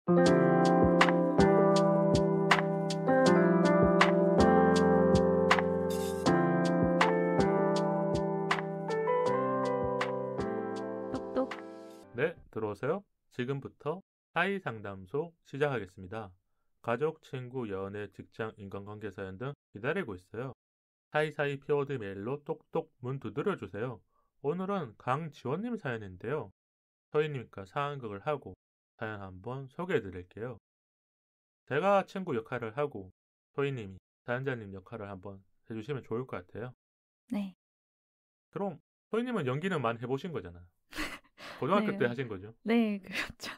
똑똑. 네, 들어오세요. 지금부터 사이 상담소 시작하겠습니다. 가족, 친구, 연애, 직장, 인간관계 사연 등 기다리고 있어요. 사이사이 피워드 메일로 똑똑 문 두드려주세요. 오늘은 강지원님 사연인데요. 서희님과 상황극을 하고 사연 한번 소개해드릴게요. 제가 친구 역할을 하고 서희님이 사연자님 역할을 한번 해주시면 좋을 것 같아요. 네. 그럼 서희님은 연기는 많이 해보신 거잖아요. 고등학교 네. 때 하신 거죠? 네, 그렇죠.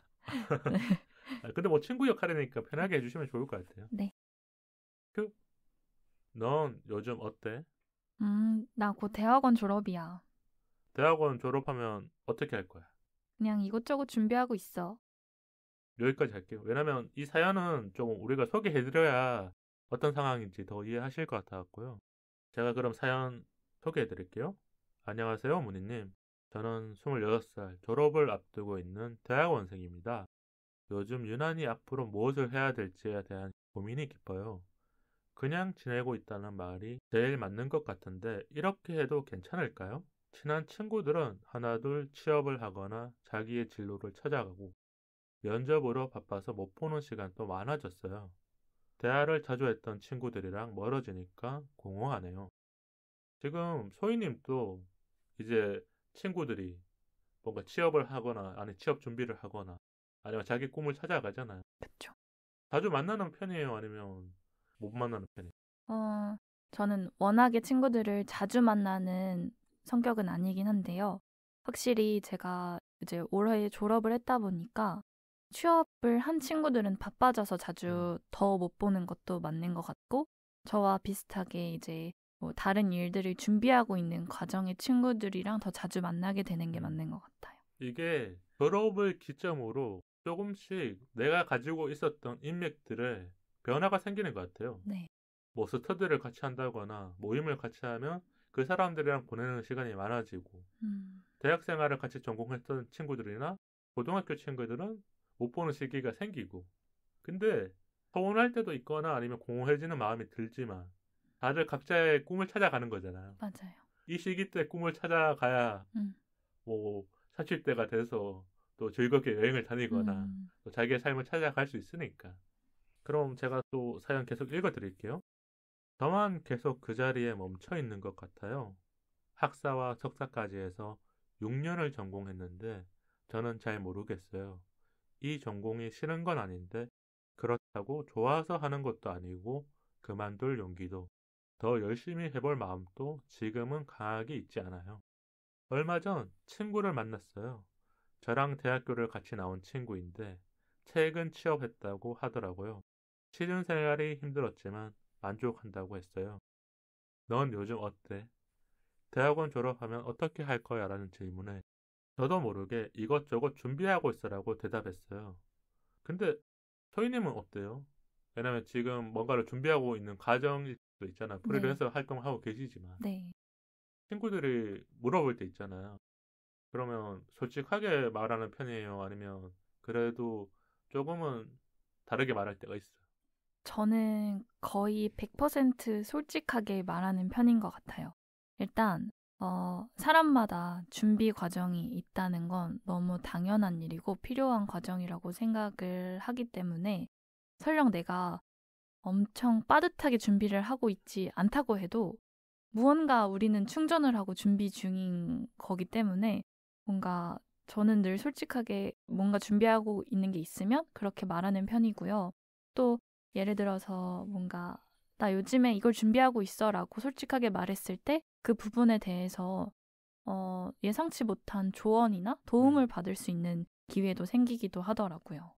네. 근데 뭐 친구 역할이니까 편하게 해주시면 좋을 것 같아요. 네. 넌 요즘 어때? 나 곧 대학원 졸업이야. 대학원 졸업하면 어떻게 할 거야? 그냥 이것저것 준비하고 있어. 여기까지 할게요. 왜냐면 이 사연은 좀 우리가 소개해드려야 어떤 상황인지 더 이해하실 것 같아갖고요. 제가 그럼 사연 소개해드릴게요. 안녕하세요, 문희님. 저는 26살 졸업을 앞두고 있는 대학원생입니다. 요즘 유난히 앞으로 무엇을 해야 될지에 대한 고민이 깊어요. 그냥 지내고 있다는 말이 제일 맞는 것 같은데 이렇게 해도 괜찮을까요? 친한 친구들은 하나둘 취업을 하거나 자기의 진로를 찾아가고 면접으로 바빠서 못 보는 시간도 많아졌어요. 대화를 자주 했던 친구들이랑 멀어지니까 공허하네요. 지금 소희님도 이제 친구들이 뭔가 취업을 하거나 아니 취업 준비를 하거나 아니면 자기 꿈을 찾아가잖아요. 그쵸. 자주 만나는 편이에요? 아니면 못 만나는 편이에요? 저는 워낙에 친구들을 자주 만나는 성격은 아니긴 한데요. 확실히 제가 이제 올해 졸업을 했다 보니까 취업을 한 친구들은 바빠져서 자주 더 못 보는 것도 맞는 것 같고, 저와 비슷하게 이제 뭐 다른 일들을 준비하고 있는 과정의 친구들이랑 더 자주 만나게 되는 게 맞는 것 같아요. 이게 졸업을 기점으로 조금씩 내가 가지고 있었던 인맥들의 변화가 생기는 것 같아요. 네. 뭐 스터디를 같이 한다거나 모임을 같이 하면 그 사람들이랑 보내는 시간이 많아지고 대학 생활을 같이 전공했던 친구들이나 고등학교 친구들은 못 보는 시기가 생기고 근데 서운할 때도 있거나 아니면 공허해지는 마음이 들지만 다들 각자의 꿈을 찾아가는 거잖아요. 맞아요. 이 시기 때 꿈을 찾아가야 뭐 40대가 돼서 또 즐겁게 여행을 다니거나 또 자기의 삶을 찾아갈 수 있으니까. 그럼 제가 또 사연 계속 읽어드릴게요. 저만 계속 그 자리에 멈춰 있는 것 같아요. 학사와 석사까지 해서 6년을 전공했는데 저는 잘 모르겠어요. 이 전공이 싫은 건 아닌데 그렇다고 좋아서 하는 것도 아니고 그만둘 용기도 더 열심히 해볼 마음도 지금은 강하게 있지 않아요. 얼마 전 친구를 만났어요. 저랑 대학교를 같이 나온 친구인데 최근 취업했다고 하더라고요. 취준 생활이 힘들었지만 만족한다고 했어요. 넌 요즘 어때? 대학원 졸업하면 어떻게 할 거야? 라는 질문에 저도 모르게 이것저것 준비하고 있어라고 대답했어요. 근데 소희님은 어때요? 왜냐면 지금 뭔가를 준비하고 있는 과정일 수도 있잖아요. 네. 프리랜서 활동하고 계시지만 네. 친구들이 물어볼 때 있잖아요. 그러면 솔직하게 말하는 편이에요? 아니면 그래도 조금은 다르게 말할 때가 있어요? 저는 거의 100% 솔직하게 말하는 편인 것 같아요. 일단 사람마다 준비 과정이 있다는 건 너무 당연한 일이고 필요한 과정이라고 생각을 하기 때문에 설령 내가 엄청 빠듯하게 준비를 하고 있지 않다고 해도 무언가 우리는 충전을 하고 준비 중인 거기 때문에 뭔가 저는 늘 솔직하게 뭔가 준비하고 있는 게 있으면 그렇게 말하는 편이고요. 또 예를 들어서 뭔가 나 요즘에 이걸 준비하고 있어 라고 솔직하게 말했을 때 그 부분에 대해서 예상치 못한 조언이나 도움을 받을 수 있는 기회도 생기기도 하더라고요.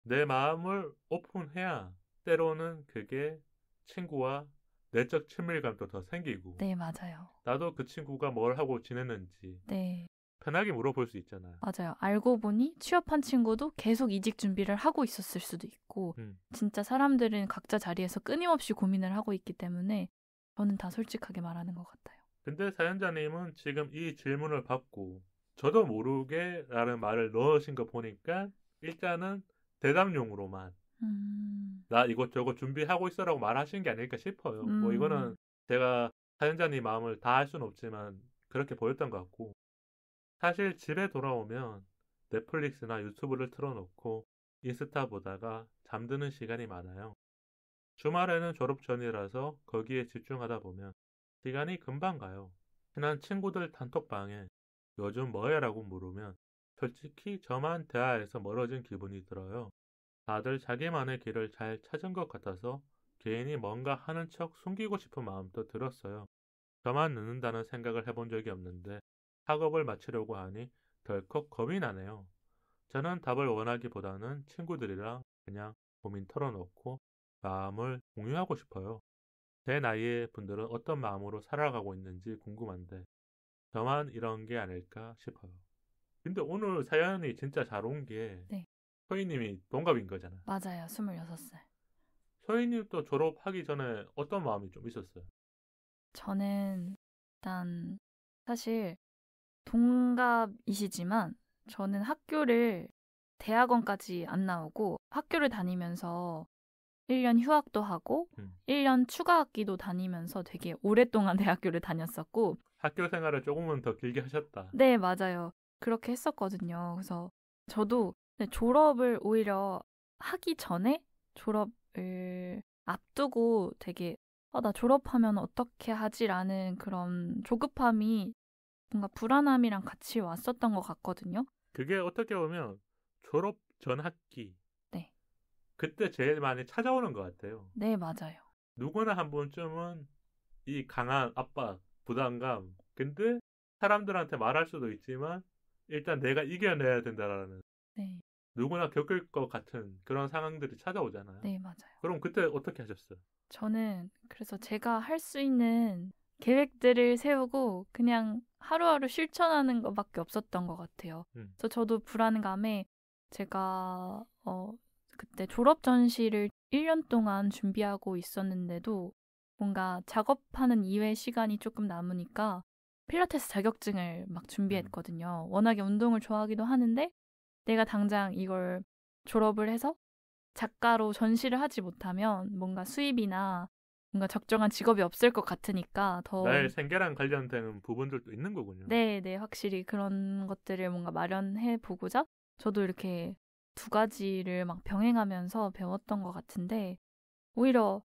내 마음을 오픈해야 때로는 그게 친구와 내적 친밀감도 더 생기고 네, 맞아요. 나도 그 친구가 뭘 하고 지냈는지 네, 편하게 물어볼 수 있잖아요. 맞아요. 알고 보니 취업한 친구도 계속 이직 준비를 하고 있었을 수도 있고 진짜 사람들은 각자 자리에서 끊임없이 고민을 하고 있기 때문에 저는 다 솔직하게 말하는 것 같아요. 근데 사연자님은 지금 이 질문을 받고 저도 모르게 라는 말을 넣으신 거 보니까 일단은 대담용으로만 나 이것저것 준비하고 있어라고 말하신 게 아닐까 싶어요. 뭐 이거는 제가 사연자님 마음을 다 알 수는 없지만 그렇게 보였던 것 같고, 사실 집에 돌아오면 넷플릭스나 유튜브를 틀어놓고 인스타 보다가 잠드는 시간이 많아요. 주말에는 졸업 전이라서 거기에 집중하다 보면 시간이 금방 가요. 친한 친구들 단톡방에 요즘 뭐해? 라고 물으면 솔직히 저만 대화에서 멀어진 기분이 들어요. 다들 자기만의 길을 잘 찾은 것 같아서 괜히 뭔가 하는 척 숨기고 싶은 마음도 들었어요. 저만 늦는다는 생각을 해본 적이 없는데 학업을 마치려고 하니 덜컥 겁이 나네요. 저는 답을 원하기보다는 친구들이랑 그냥 고민 털어놓고 마음을 공유하고 싶어요. 제 나이의 분들은 어떤 마음으로 살아가고 있는지 궁금한데 저만 이런 게 아닐까 싶어요. 근데 오늘 사연이 진짜 잘 온 게 네. 소희님이 동갑인 거잖아. 맞아요. 26살. 소희님도 졸업하기 전에 어떤 마음이 좀 있었어요? 저는 일단 사실 동갑이시지만 저는 학교를 대학원까지 안 나오고 학교를 다니면서 1년 휴학도 하고 1년 추가 학기도 다니면서 되게 오랫동안 대학교를 다녔었고 학교 생활을 조금은 더 길게 하셨다. 네, 맞아요. 그렇게 했었거든요. 그래서 저도 졸업을 오히려 하기 전에 졸업을 앞두고 되게 나 졸업하면 어떻게 하지라는 그런 조급함이 뭔가 불안함이랑 같이 왔었던 것 같거든요. 그게 어떻게 보면 졸업 전 학기. 네. 그때 제일 많이 찾아오는 것 같아요. 네, 맞아요. 누구나 한 번쯤은 이 강한 압박, 부담감. 근데 사람들한테 말할 수도 있지만 일단 내가 이겨내야 된다라는. 네. 누구나 겪을 것 같은 그런 상황들이 찾아오잖아요. 네, 맞아요. 그럼 그때 어떻게 하셨어요? 저는 그래서 제가 할 수 있는 계획들을 세우고 그냥 하루하루 실천하는 것밖에 없었던 것 같아요. 그래서 저도 불안감에 제가 그때 졸업 전시를 1년 동안 준비하고 있었는데도 뭔가 작업하는 이외 시간이 조금 남으니까 필라테스 자격증을 막 준비했거든요. 워낙에 운동을 좋아하기도 하는데 내가 당장 이걸 졸업을 해서 작가로 전시를 하지 못하면 뭔가 수입이나 뭔가 적정한 직업이 없을 것 같으니까 더 나의 생계랑 관련되는 부분들도 있는 거군요. 네, 확실히 그런 것들을 뭔가 마련해 보고자 저도 이렇게 두 가지를 막 병행하면서 배웠던 것 같은데 오히려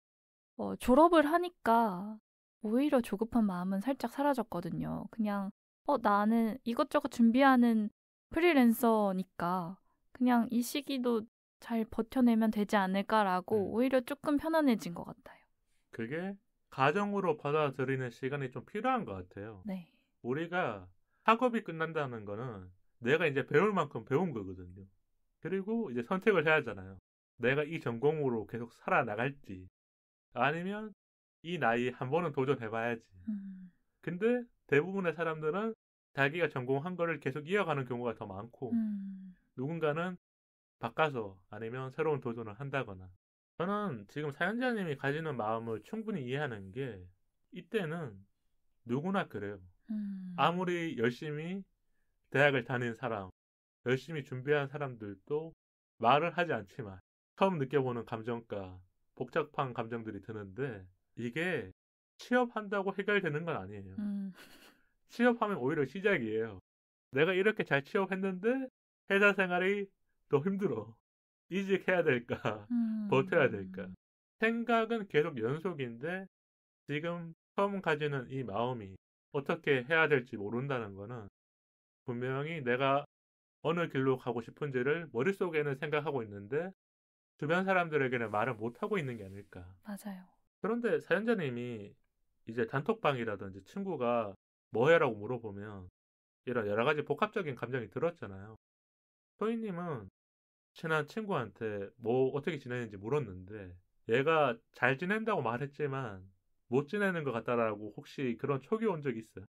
졸업을 하니까 오히려 조급한 마음은 살짝 사라졌거든요. 그냥 나는 이것저것 준비하는 프리랜서니까 그냥 이 시기도 잘 버텨내면 되지 않을까라고 오히려 조금 편안해진 것 같아요. 그게 가정으로 받아들이는 시간이 좀 필요한 것 같아요. 네. 우리가 학업이 끝난다는 거는 내가 이제 배울 만큼 배운 거거든요. 그리고 이제 선택을 해야 하잖아요. 내가 이 전공으로 계속 살아나갈지 아니면 이 나이에 한 번은 도전해봐야지. 근데 대부분의 사람들은 자기가 전공한 거를 계속 이어가는 경우가 더 많고 누군가는 바꿔서 아니면 새로운 도전을 한다거나. 저는 지금 사연자님이 가지는 마음을 충분히 이해하는 게 이때는 누구나 그래요. 아무리 열심히 대학을 다닌 사람, 열심히 준비한 사람들도 말을 하지 않지만 처음 느껴보는 감정과 복잡한 감정들이 드는데 이게 취업한다고 해결되는 건 아니에요. 취업하면 오히려 시작이에요. 내가 이렇게 잘 취업했는데 회사 생활이 더 힘들어. 이직해야 될까? 버텨야 될까? 생각은 계속 연속인데 지금 처음 가지는 이 마음이 어떻게 해야 될지 모른다는 거는 분명히 내가 어느 길로 가고 싶은지를 머릿속에는 생각하고 있는데 주변 사람들에게는 말을 못하고 있는 게 아닐까. 맞아요. 그런데 사연자님이 이제 단톡방이라든지 친구가 뭐해라고 물어보면 이런 여러 가지 복합적인 감정이 들었잖아요. 소희님은 친한 친구한테 뭐 어떻게 지내는지 물었는데 얘가 잘 지낸다고 말했지만 못 지내는 것 같다라고 혹시 그런 촉이 온 적 있어요?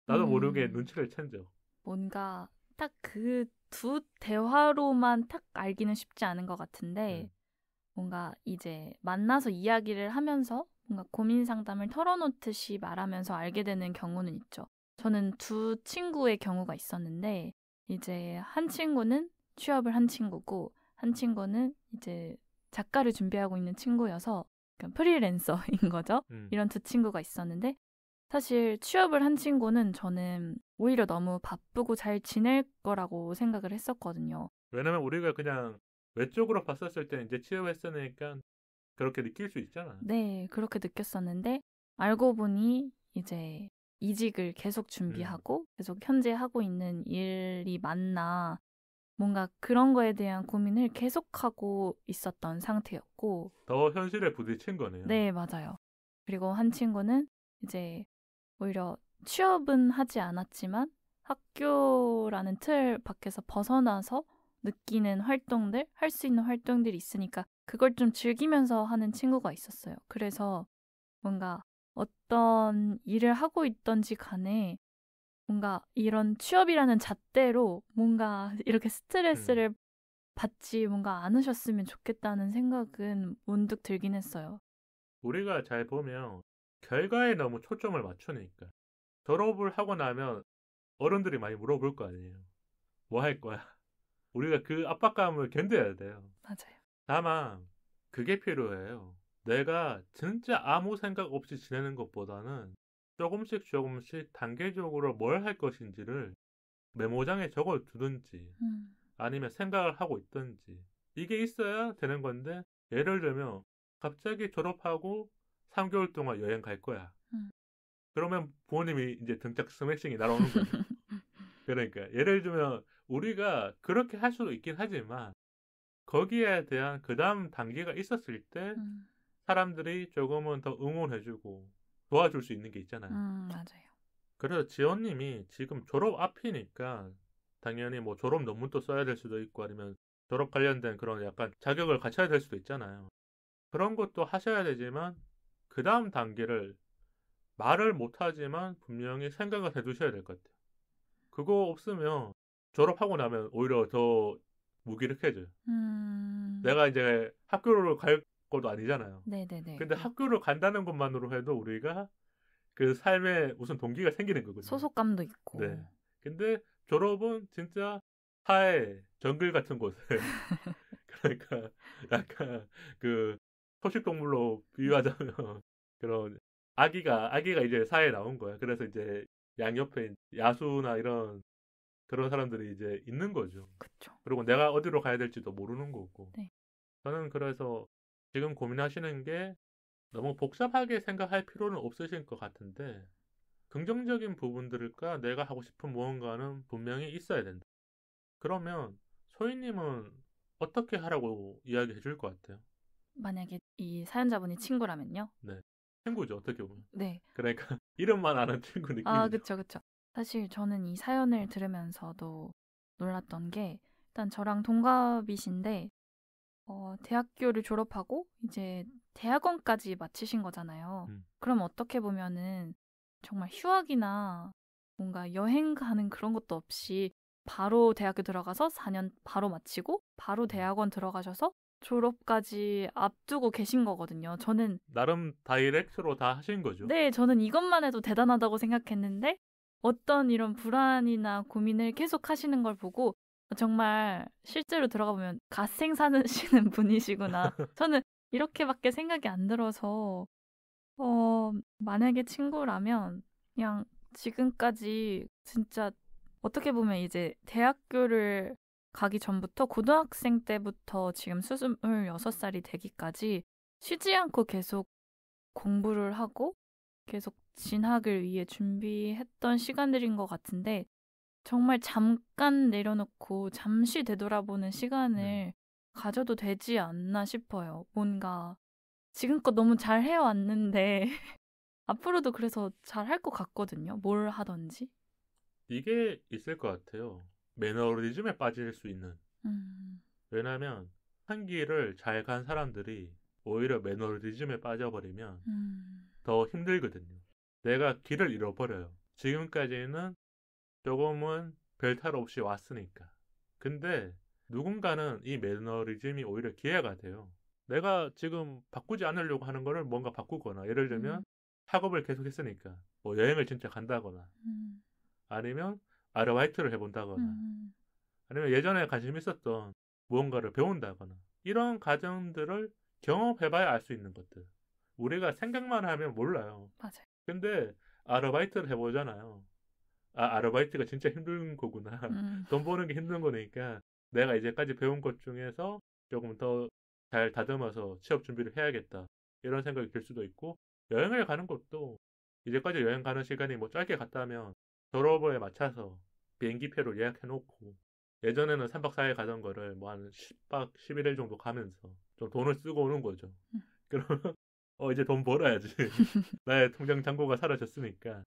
나도 모르게 눈치를 챈 적. 뭔가 딱 그 두 대화로만 딱 알기는 쉽지 않은 것 같은데 뭔가 이제 만나서 이야기를 하면서 뭔가 고민 상담을 털어놓듯이 말하면서 알게 되는 경우는 있죠. 저는 두 친구의 경우가 있었는데 이제 한 친구는 취업을 한 친구고 한 친구는 이제 작가를 준비하고 있는 친구여서 프리랜서인 거죠. 이런 두 친구가 있었는데 사실 취업을 한 친구는 저는 오히려 너무 바쁘고 잘 지낼 거라고 생각을 했었거든요. 왜냐면 우리가 그냥 외적으로 봤었을 때 이제 취업했으니까 그렇게 느낄 수 있잖아. 네, 그렇게 느꼈었는데 알고 보니 이제 이직을 계속 준비하고 계속 현재 하고 있는 일이 맞나 뭔가 그런 거에 대한 고민을 계속하고 있었던 상태였고 더 현실에 부딪힌 거네요. 네, 맞아요. 그리고 한 친구는 이제 오히려 취업은 하지 않았지만 학교라는 틀 밖에서 벗어나서 느끼는 활동들, 할 수 있는 활동들이 있으니까 그걸 좀 즐기면서 하는 친구가 있었어요. 그래서 뭔가 어떤 일을 하고 있던지 간에 뭔가 이런 취업이라는 잣대로 뭔가 이렇게 스트레스를 받지 뭔가 않으셨으면 좋겠다는 생각은 문득 들긴 했어요. 우리가 잘 보면 결과에 너무 초점을 맞추니까 졸업을 하고 나면 어른들이 많이 물어볼 거 아니에요. 뭐 할 거야? 우리가 그 압박감을 견뎌야 돼요. 맞아요. 다만 그게 필요해요. 내가 진짜 아무 생각 없이 지내는 것보다는 조금씩 단계적으로 뭘 할 것인지를 메모장에 적어두든지 아니면 생각을 하고 있든지 이게 있어야 되는 건데 예를 들면 갑자기 졸업하고 3개월 동안 여행 갈 거야. 그러면 부모님이 이제 등짝 스매싱이 날아오는 거죠. 그러니까 예를 들면 우리가 그렇게 할 수도 있긴 하지만 거기에 대한 그 다음 단계가 있었을 때 사람들이 조금은 더 응원해주고 도와줄 수 있는 게 있잖아요. 맞아요. 그래서 지원님이 지금 졸업 앞이니까 당연히 뭐 졸업 논문도 써야 될 수도 있고 아니면 졸업 관련된 그런 약간 자격을 갖춰야 될 수도 있잖아요. 그런 것도 하셔야 되지만 그 다음 단계를 말을 못하지만 분명히 생각을 해두셔야 될 것 같아요. 그거 없으면 졸업하고 나면 오히려 더 무기력해져요. 내가 이제 학교를 갈 것도 아니잖아요. 네네네. 근데 학교를 간다는 것만으로 해도 우리가 그 삶에 무슨 동기가 생기는 거거든요. 소속감도 있고. 네. 근데 졸업은 진짜 하의 정글 같은 곳에 그러니까 약간 그 초식동물로 비유하자면 그런 아기가 이제 사회에 나온 거야. 그래서 이제 양옆에 야수나 이런 그런 사람들이 이제 있는 거죠. 그쵸. 그리고 내가 어디로 가야 될지도 모르는 거고. 네. 저는 그래서 지금 고민하시는 게 너무 복잡하게 생각할 필요는 없으실 것 같은데 긍정적인 부분들과 내가 하고 싶은 무언가는 분명히 있어야 된다. 그러면 소희님은 어떻게 하라고 이야기해 줄 것 같아요? 만약에 이 사연자분이 친구라면요? 네. 친구죠, 어떻게 보면. 네. 그러니까 이름만 아는 친구 느낌이죠. 아, 그쵸. 사실 저는 이 사연을 들으면서도 놀랐던 게 일단 저랑 동갑이신데 대학교를 졸업하고 이제 대학원까지 마치신 거잖아요. 그럼 어떻게 보면은 정말 휴학이나 뭔가 여행 가는 그런 것도 없이 바로 대학교 들어가서 4년 바로 마치고 바로 대학원 들어가셔서 졸업까지 앞두고 계신 거거든요. 저는 나름 다이렉트로 다 하신 거죠. 네, 저는 이것만 해도 대단하다고 생각했는데 어떤 이런 불안이나 고민을 계속 하시는 걸 보고 정말 실제로 들어가 보면 갓생 사시는 분이시구나. 저는 이렇게밖에 생각이 안 들어서 만약에 친구라면 그냥 지금까지 진짜 어떻게 보면 이제 대학교를 가기 전부터 고등학생 때부터 지금 26살이 되기까지 쉬지 않고 계속 공부를 하고 계속 진학을 위해 준비했던 시간들인 것 같은데 정말 잠깐 내려놓고 잠시 되돌아보는 시간을 가져도 되지 않나 싶어요. 뭔가 지금껏 너무 잘 해왔는데 앞으로도 그래서 잘 할 것 같거든요. 뭘 하든지. 이게 있을 것 같아요. 매너리즘에 빠질 수 있는. 왜냐하면 한 길을 잘 간 사람들이 오히려 매너리즘에 빠져버리면 더 힘들거든요. 내가 길을 잃어버려요. 지금까지는 조금은 별 탈 없이 왔으니까. 근데 누군가는 이 매너리즘이 오히려 기회가 돼요. 내가 지금 바꾸지 않으려고 하는 거를 뭔가 바꾸거나 예를 들면 학업을 계속 했으니까 뭐 여행을 진짜 간다거나 아니면 아르바이트를 해본다거나 아니면 예전에 관심 있었던 무언가를 배운다거나 이런 과정들을 경험해봐야 알 수 있는 것들. 우리가 생각만 하면 몰라요. 맞아요. 근데 아르바이트를 해보잖아요. 아르바이트가 진짜 힘든 거구나. 돈 버는 게 힘든 거니까 내가 이제까지 배운 것 중에서 조금 더 잘 다듬어서 취업 준비를 해야겠다. 이런 생각이 들 수도 있고, 여행을 가는 것도 이제까지 여행 가는 시간이 뭐 짧게 갔다면 졸업에 맞춰서 비행기표를 예약해놓고, 예전에는 3박 4일 가던 거를 뭐 한 10박 11일 정도 가면서 좀 돈을 쓰고 오는 거죠. 그러면 이제 돈 벌어야지. 나의 통장 잔고가 사라졌으니까.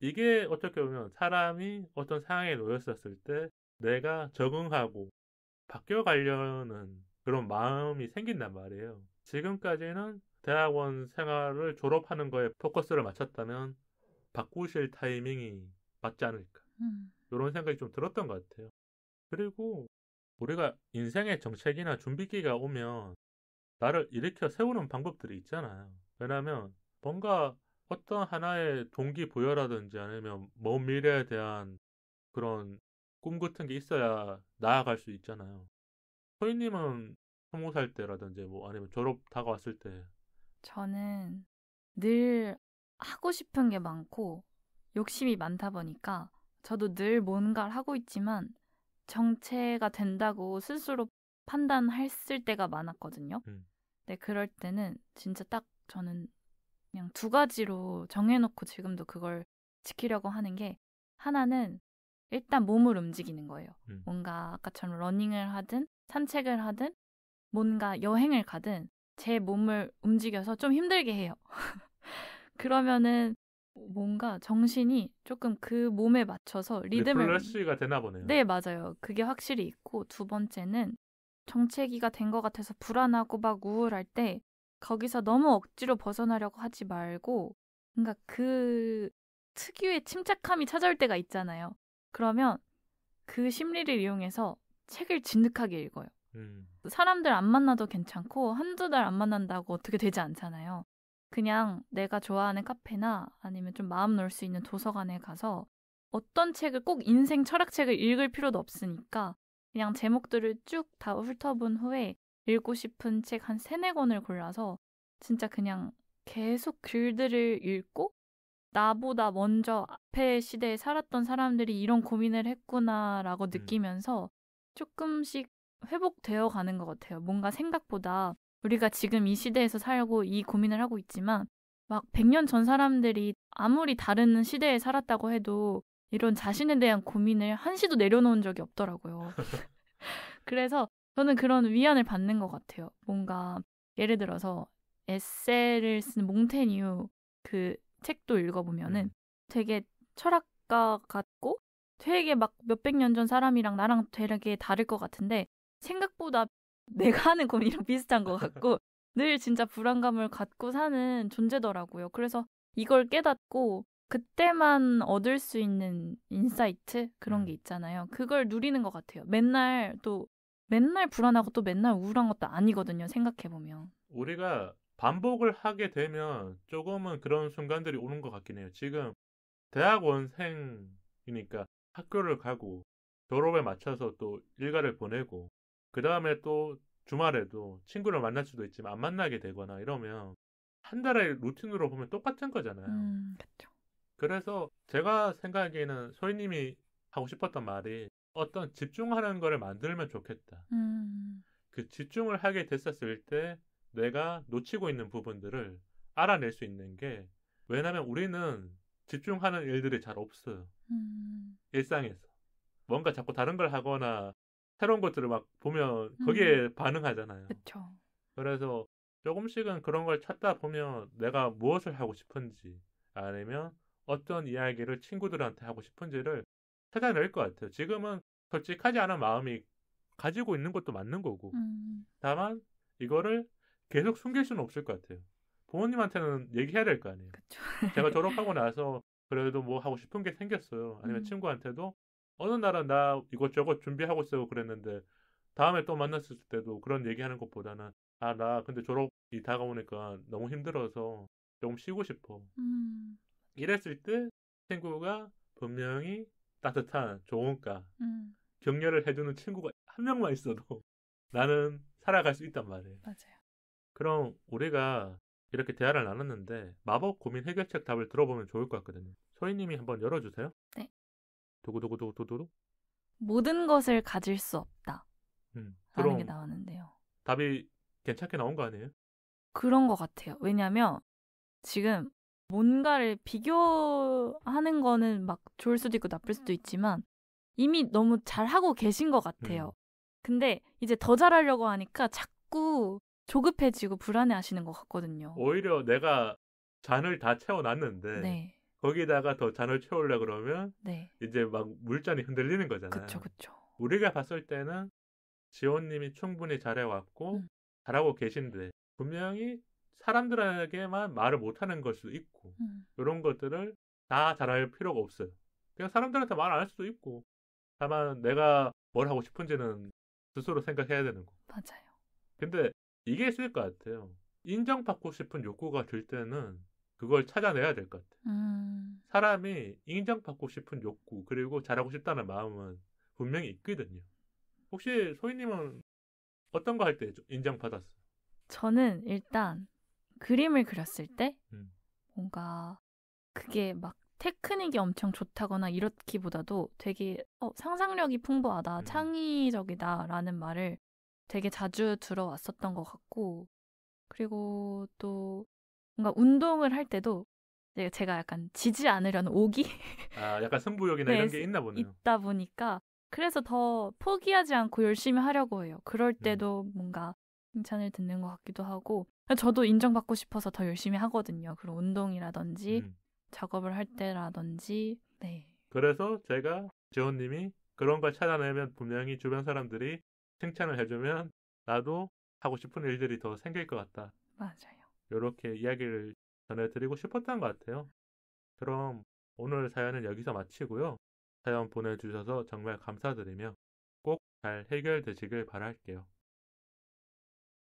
이게 어떻게 보면 사람이 어떤 상황에 놓였었을 때 내가 적응하고 바뀌어가려는 그런 마음이 생긴단 말이에요. 지금까지는 대학원 생활을 졸업하는 거에 포커스를 맞췄다면 바꾸실 타이밍이 맞지 않을까. 이런 생각이 좀 들었던 것 같아요. 그리고 우리가 인생의 정책이나 준비기가 오면 나를 일으켜 세우는 방법들이 있잖아요. 왜냐하면 뭔가 어떤 하나의 동기부여라든지 아니면 먼 미래에 대한 그런 꿈 같은 게 있어야 나아갈 수 있잖아요. 소희님은 20살 때라든지 뭐 아니면 졸업 다가왔을 때 저는 늘 하고 싶은 게 많고 욕심이 많다 보니까 저도 늘 뭔가를 하고 있지만 정체가 된다고 스스로 판단했을 때가 많았거든요. 근데 그럴 때는 진짜 딱 저는 그냥 두 가지로 정해놓고 지금도 그걸 지키려고 하는 게, 하나는 일단 몸을 움직이는 거예요. 뭔가 아까처럼 러닝을 하든 산책을 하든 뭔가 여행을 가든 제 몸을 움직여서 좀 힘들게 해요. 그러면은 뭔가 정신이 조금 그 몸에 맞춰서 리듬을 리플래시가 되나 보네요. 네, 맞아요. 그게 확실히 있고, 두 번째는 정체기가 된 것 같아서 불안하고 막 우울할 때 거기서 너무 억지로 벗어나려고 하지 말고 뭔가 그 특유의 침착함이 찾아올 때가 있잖아요. 그러면 그 심리를 이용해서 책을 진득하게 읽어요. 사람들 안 만나도 괜찮고 한두 달 안 만난다고 어떻게 되지 않잖아요. 그냥 내가 좋아하는 카페나 아니면 좀 마음 놓을 수 있는 도서관에 가서 어떤 책을 꼭 인생 철학책을 읽을 필요도 없으니까 그냥 제목들을 쭉 다 훑어본 후에 읽고 싶은 책 한 3-4권을 골라서 진짜 그냥 계속 글들을 읽고 나보다 먼저 앞에 시대에 살았던 사람들이 이런 고민을 했구나라고 느끼면서 조금씩 회복되어 가는 것 같아요. 뭔가 생각보다 우리가 지금 이 시대에서 살고 이 고민을 하고 있지만 막 100년 전 사람들이 아무리 다른 시대에 살았다고 해도 이런 자신에 대한 고민을 한시도 내려놓은 적이 없더라고요. 그래서 저는 그런 위안을 받는 것 같아요. 뭔가 예를 들어서 에세이를 쓴 몽테뉴 그 책도 읽어보면은 되게 철학가 같고 되게 막 몇백 년 전 사람이랑 나랑 되게 다를 것 같은데 생각보다 내가 하는 고민이랑 비슷한 것 같고 늘 진짜 불안감을 갖고 사는 존재더라고요. 그래서 이걸 깨닫고 그때만 얻을 수 있는 인사이트 그런 게 있잖아요. 그걸 누리는 것 같아요. 맨날 불안하고 또 맨날 우울한 것도 아니거든요. 생각해보면. 우리가 반복을 하게 되면 조금은 그런 순간들이 오는 것 같긴 해요. 지금 대학원생이니까 학교를 가고 졸업에 맞춰서 또 일과를 보내고 그 다음에 또 주말에도 친구를 만날 수도 있지만 안 만나게 되거나 이러면 한 달의 루틴으로 보면 똑같은 거잖아요. 그렇죠. 그래서 제가 생각하기에는 소희님이 하고 싶었던 말이 어떤 집중하는 거를 만들면 좋겠다. 그 집중을 하게 됐었을 때 내가 놓치고 있는 부분들을 알아낼 수 있는 게, 왜냐면 우리는 집중하는 일들이 잘 없어요. 일상에서. 뭔가 자꾸 다른 걸 하거나 새로운 것들을 막 보면 거기에 반응하잖아요. 그렇죠. 그래서 조금씩은 그런 걸 찾다 보면 내가 무엇을 하고 싶은지 아니면 어떤 이야기를 친구들한테 하고 싶은지를 찾아낼 것 같아요. 지금은 솔직하지 않은 마음이 가지고 있는 것도 맞는 거고. 다만 이거를 계속 숨길 수는 없을 것 같아요. 부모님한테는 얘기해야 될 거 아니에요. 그쵸. 제가 졸업하고 나서 그래도 뭐 하고 싶은 게 생겼어요. 아니면 친구한테도 어느 날은 나 이것저것 준비하고 있어 그랬는데 다음에 또 만났을 때도 그런 얘기하는 것보다는 나 근데 졸업이 다가오니까 너무 힘들어서 조금 쉬고 싶어. 이랬을 때 친구가 분명히 따뜻한 좋은가 격려를 해주는 친구가 한 명만 있어도 나는 살아갈 수 있단 말이에요. 맞아요. 그럼 우리가 이렇게 대화를 나눴는데 마법 고민 해결책 답을 들어보면 좋을 것 같거든요. 소희님이 한번 열어주세요. 네. 두구두구두구두구. 모든 것을 가질 수 없다. 라는 게 그럼 나왔는데요. 답이 괜찮게 나온 거 아니에요? 그런 것 같아요. 왜냐면 지금 뭔가를 비교하는 거는 막 좋을 수도 있고 나쁠 수도 있지만 이미 너무 잘하고 계신 것 같아요. 근데 이제 더 잘하려고 하니까 자꾸 조급해지고 불안해하시는 것 같거든요. 오히려 내가 잔을 다 채워놨는데 네. 거기다가 더 잔을 채우려고 그러면 네. 이제 막 물잔이 흔들리는 거잖아요. 그쵸. 우리가 봤을 때는 지호님이 충분히 잘해왔고 잘하고 계신데 분명히 사람들에게만 말을 못하는 걸 수도 있고 이런 것들을 다 잘할 필요가 없어요. 그냥 사람들한테 말 안 할 수도 있고 다만 내가 뭘 하고 싶은지는 스스로 생각해야 되는 거. 맞아요. 근데 이게 있을 것 같아요. 인정받고 싶은 욕구가 들 때는 그걸 찾아내야 될 것 같아요. 사람이 인정받고 싶은 욕구 그리고 잘하고 싶다는 마음은 분명히 있거든요. 혹시 소희님은 어떤 거 할 때 인정받았어요? 저는 일단 그림을 그렸을 때 뭔가 그게 막 테크닉이 엄청 좋다거나 이렇기보다도 되게 상상력이 풍부하다, 창의적이다라는 말을 되게 자주 들어왔었던 것 같고 그리고 또 뭔가 운동을 할 때도 제가 약간 지지 않으려는 오기? 약간 승부욕이나 네, 이런 게 있나 보네요. 있다 보니까 그래서 더 포기하지 않고 열심히 하려고 해요. 그럴 때도 뭔가 칭찬을 듣는 것 같기도 하고 저도 인정받고 싶어서 더 열심히 하거든요. 그런 운동이라든지 작업을 할 때라든지 네. 그래서 제가 지호님이 그런 걸 찾아내면 분명히 주변 사람들이 칭찬을 해주면 나도 하고 싶은 일들이 더 생길 것 같다. 맞아요. 이렇게 이야기를 전해드리고 싶었던 것 같아요. 그럼 오늘 사연은 여기서 마치고요. 사연 보내주셔서 정말 감사드리며 꼭 잘 해결되시길 바랄게요.